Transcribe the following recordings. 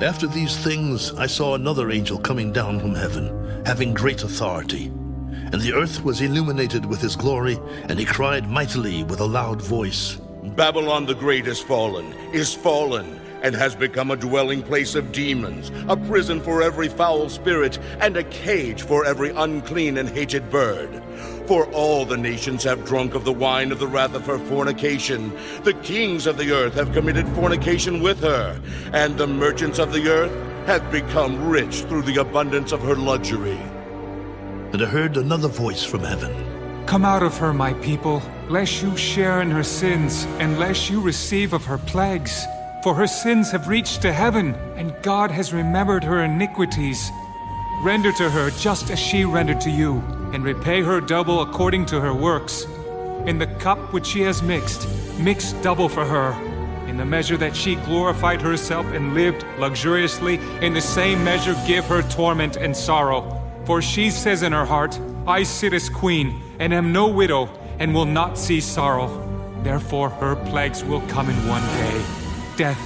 After these things I saw another angel coming down from heaven, having great authority. And the earth was illuminated with his glory, and he cried mightily with a loud voice, Babylon the Great is fallen, and has become a dwelling place of demons, a prison for every foul spirit, and a cage for every unclean and hated bird. For all the nations have drunk of the wine of the wrath of her fornication. The kings of the earth have committed fornication with her, and the merchants of the earth have become rich through the abundance of her luxury. And I heard another voice from heaven. Come out of her, my people, lest you share in her sins, and lest you receive of her plagues. For her sins have reached to heaven, and God has remembered her iniquities. Render to her just as she rendered to you, and repay her double according to her works. In the cup which she has mixed, mix double for her. In the measure that she glorified herself and lived luxuriously, in the same measure give her torment and sorrow. For she says in her heart, I sit as queen, and am no widow, and will not see sorrow. Therefore her plagues will come in one day, death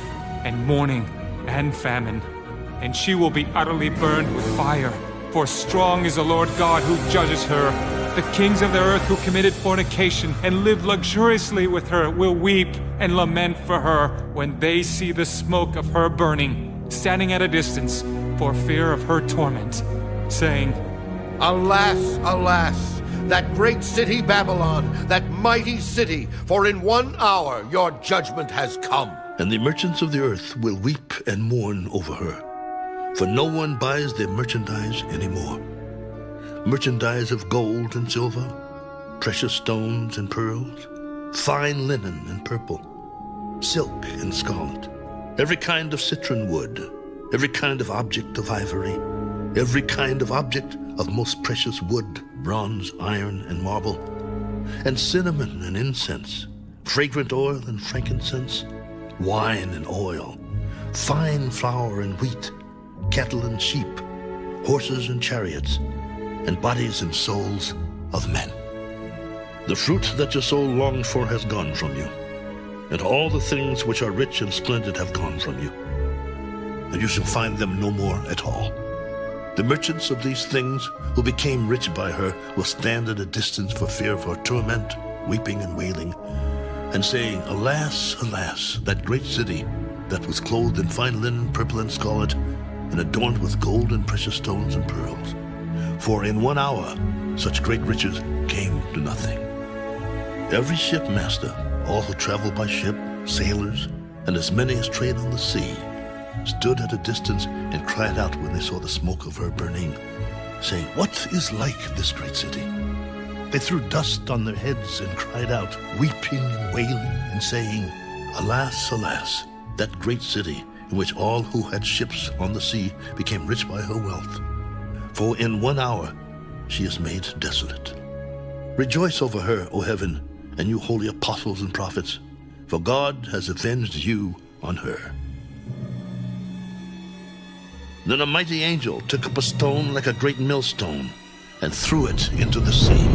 and mourning and famine. And she will be utterly burned with fire. For strong is the Lord God who judges her. The kings of the earth who committed fornication and lived luxuriously with her will weep and lament for her when they see the smoke of her burning, standing at a distance for fear of her torment, saying, Alas, alas, that great city Babylon, that mighty city, for in 1 hour your judgment has come. And the merchants of the earth will weep and mourn over her, for no one buys their merchandise anymore. Merchandise of gold and silver, precious stones and pearls, fine linen and purple, silk and scarlet, every kind of citron wood, every kind of object of ivory, every kind of object of most precious wood, bronze, iron, and marble, and cinnamon and incense, fragrant oil and frankincense, wine and oil, fine flour and wheat, cattle and sheep, horses and chariots, and bodies and souls of men. The fruit that your soul longed for has gone from you, and all the things which are rich and splendid have gone from you, and you shall find them no more at all. The merchants of these things who became rich by her will stand at a distance for fear of her torment, weeping and wailing, and saying, Alas, alas, that great city that was clothed in fine linen, purple and scarlet, and adorned with gold and precious stones and pearls. For in 1 hour such great riches came to nothing. Every shipmaster, all who travel by ship, sailors, and as many as trade on the sea, stood at a distance and cried out when they saw the smoke of her burning, saying, What is like this great city? They threw dust on their heads and cried out, weeping and wailing, and saying, Alas, alas, that great city, in which all who had ships on the sea became rich by her wealth. For in 1 hour she is made desolate. Rejoice over her, O heaven, and you holy apostles and prophets, for God has avenged you on her. Then a mighty angel took up a stone like a great millstone and threw it into the sea.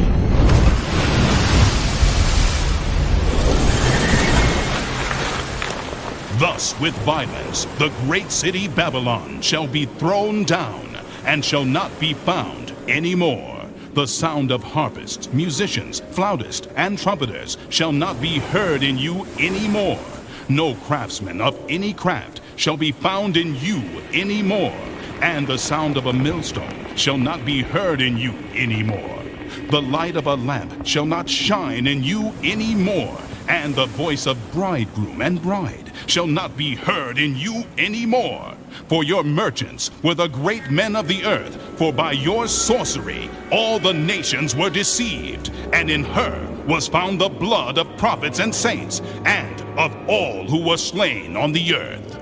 Thus with violence the great city Babylon shall be thrown down, and shall not be found any more. The sound of harpists, musicians, flautists, and trumpeters shall not be heard in you any more. No craftsman of any craft shall be found in you any more, and the sound of a millstone shall not be heard in you any more. The light of a lamp shall not shine in you any more, and the voice of bridegroom and bride shall not be heard in you any more. For your merchants were the great men of the earth, for by your sorcery all the nations were deceived, and in her was found the blood of prophets and saints, and of all who were slain on the earth.